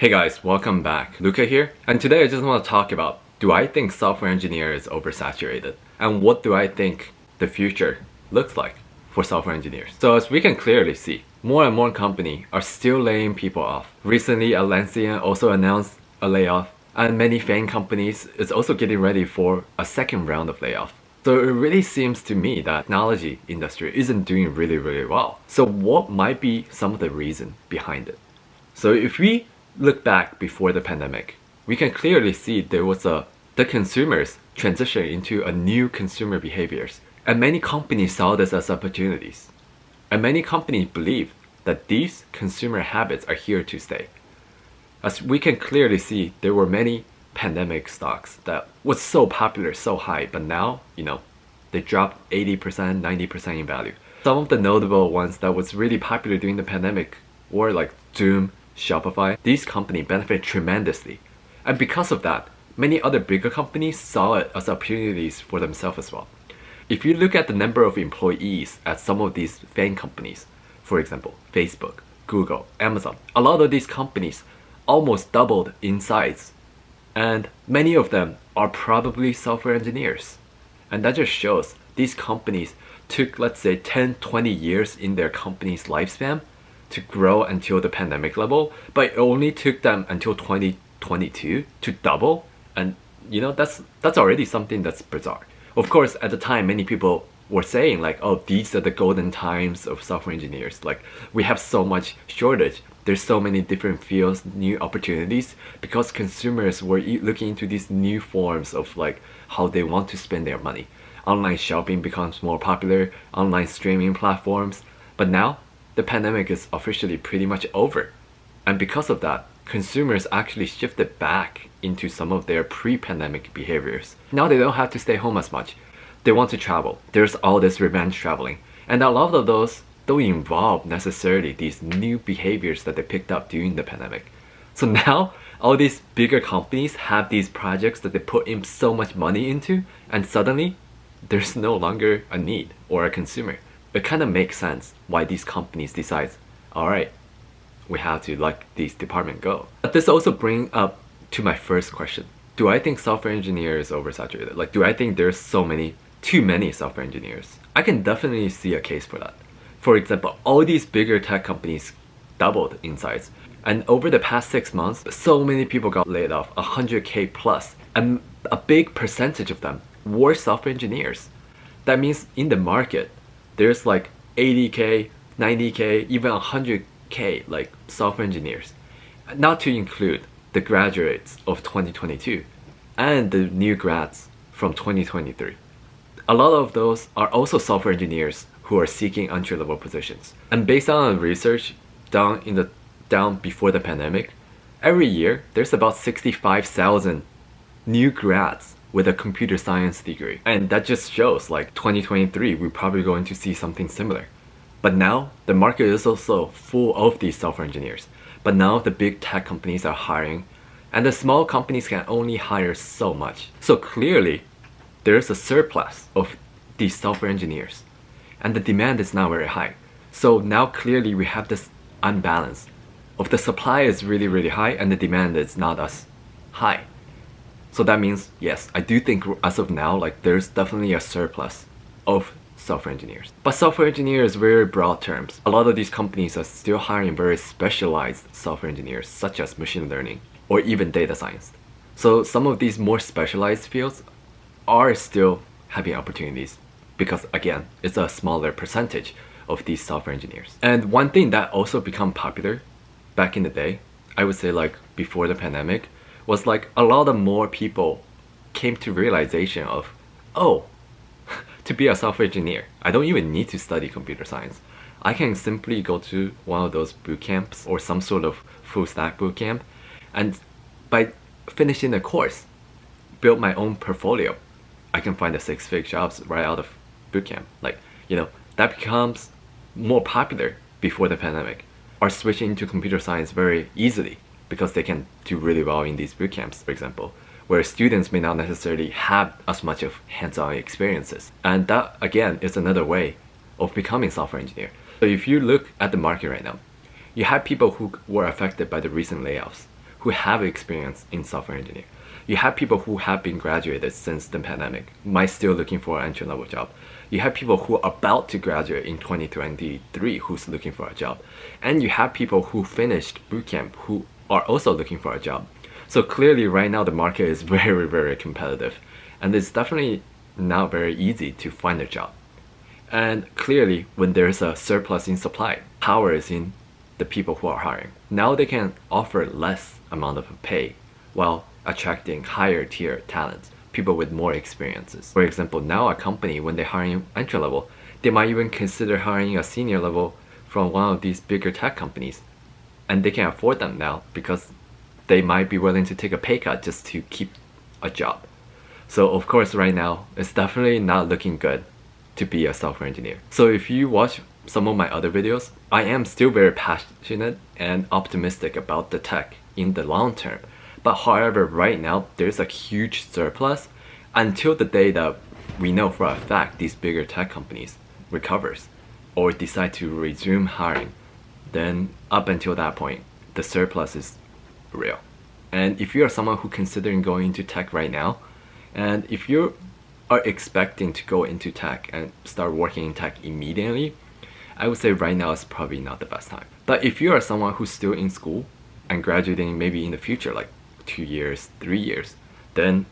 Hey guys, welcome back. Luca here, and today I just want to talk about, do I think software engineer is oversaturated? And what do I think the future looks like for software engineers? So as we can clearly see, more and more companies are still laying people off. Recently, Atlassian also announced a layoff, and many FAANG companies is also getting ready for a second round of layoff. So it really seems to me that technology industry isn't doing really well. So what might be some of the reason behind it? So if we look back before the pandemic, we can clearly see there was the consumers transition into a new consumer behaviors. And many companies saw this as opportunities. And many companies believe that these consumer habits are here to stay. As we can clearly see, there were many pandemic stocks that was so popular, so high, but now, they dropped 80%, 90% in value. Some of the notable ones that was really popular during the pandemic were like Zoom, Shopify. These companies benefit tremendously. And because of that, many other bigger companies saw it as opportunities for themselves as well. If you look at the number of employees at some of these FAANG companies, for example, Facebook, Google, Amazon, a lot of these companies almost doubled in size. And many of them are probably software engineers. And that just shows these companies took, let's say, 10, 20 years in their company's lifespan to grow until the pandemic level, but it only took them until 2022 to double. And that's already something that's bizarre. Of course, at the time, many people were saying like, oh, these are the golden times of software engineers. Like, we have so much shortage. There's so many different fields, new opportunities, because consumers were looking into these new forms of like how they want to spend their money. Online shopping becomes more popular, online streaming platforms. But now, the pandemic is officially pretty much over. And because of that, consumers actually shifted back into some of their pre-pandemic behaviors. Now they don't have to stay home as much. They want to travel. There's all this revenge traveling. And a lot of those don't involve necessarily these new behaviors that they picked up during the pandemic. So now, all these bigger companies have these projects that they put in so much money into, and suddenly, there's no longer a need or a consumer. It kind of makes sense why these companies decide, all right, we have to let these departments go. But this also brings up to my first question. Do I think software engineers is oversaturated? Like, do I think there's too many software engineers? I can definitely see a case for that. For example, all these bigger tech companies doubled in size. And over the past 6 months, so many people got laid off, 100K plus. And a big percentage of them were software engineers. That means in the market, there's like 80K, 90K, even 100K like software engineers. Not to include the graduates of 2022 and the new grads from 2023. A lot of those are also software engineers who are seeking entry-level positions. And based on research down before the pandemic, every year there's about 65,000 new grads with a computer science degree. And that just shows like 2023, we're probably going to see something similar. But now the market is also full of these software engineers. But now the big tech companies are hiring, and the small companies can only hire so much. So clearly, there's a surplus of these software engineers, and the demand is not very high. So now clearly we have this unbalance of the supply is really high and the demand is not as high. So that means, yes, I do think as of now, like there's definitely a surplus of software engineers. But software engineers is very broad terms. A lot of these companies are still hiring very specialized software engineers, such as machine learning or even data science. So some of these more specialized fields are still having opportunities because, again, it's a smaller percentage of these software engineers. And one thing that also became popular back in the day, I would say like before the pandemic, was like a lot of more people came to realization of, oh, to be a software engineer, I don't even need to study computer science. I can simply go to one of those boot camps or some sort of full stack boot camp, and by finishing the course, build my own portfolio. I can find the 6-figure jobs right out of boot camp. Like, that becomes more popular before the pandemic, or switching to computer science very easily, because they can do really well in these boot camps, for example, where students may not necessarily have as much of hands-on experiences. And that, again, is another way of becoming software engineer. So if you look at the market right now, you have people who were affected by the recent layoffs, who have experience in software engineering. You have people who have been graduated since the pandemic, might still looking for an entry-level job. You have people who are about to graduate in 2023 who's looking for a job. And you have people who finished bootcamp who are also looking for a job. So clearly right now the market is very, very competitive. And it's definitely not very easy to find a job. And clearly when there's a surplus in supply, power is in the people who are hiring. Now they can offer less amount of pay while attracting higher tier talents, people with more experiences. For example, now a company, when they're hiring entry level, they might even consider hiring a senior level from one of these bigger tech companies. And they can afford them now because they might be willing to take a pay cut just to keep a job. So of course right now, it's definitely not looking good to be a software engineer. So if you watch some of my other videos, I am still very passionate and optimistic about the tech in the long term. But however, right now, there's a huge surplus until the day that we know for a fact these bigger tech companies recovers or decide to resume hiring. Then up until that point, the surplus is real. And if you are someone who considering going into tech right now, and if you are expecting to go into tech and start working in tech immediately, I would say right now is probably not the best time. But if you are someone who's still in school and graduating maybe in the future, like 2 years, 3 years, then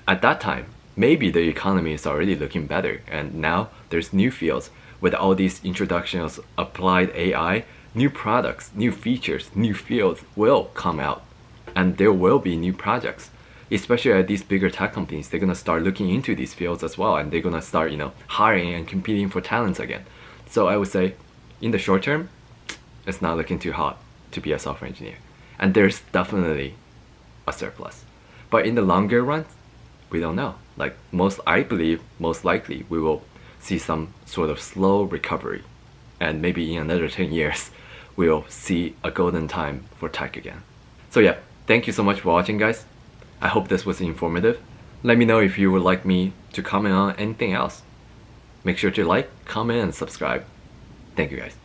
at that time, maybe the economy is already looking better. And now there's new fields with all these introductions of applied AI, new products, new features, new fields will come out. And there will be new projects, especially at these bigger tech companies. They're gonna start looking into these fields as well. And they're gonna start, hiring and competing for talents again. So I would say in the short term, it's not looking too hot to be a software engineer. And there's definitely a surplus. But in the longer run, we don't know. I believe most likely we will see some sort of slow recovery. And maybe in another 10 years, we'll see a golden time for tech again. So yeah, thank you so much for watching, guys. I hope this was informative. Let me know if you would like me to comment on anything else. Make sure to like, comment, and subscribe. Thank you, guys.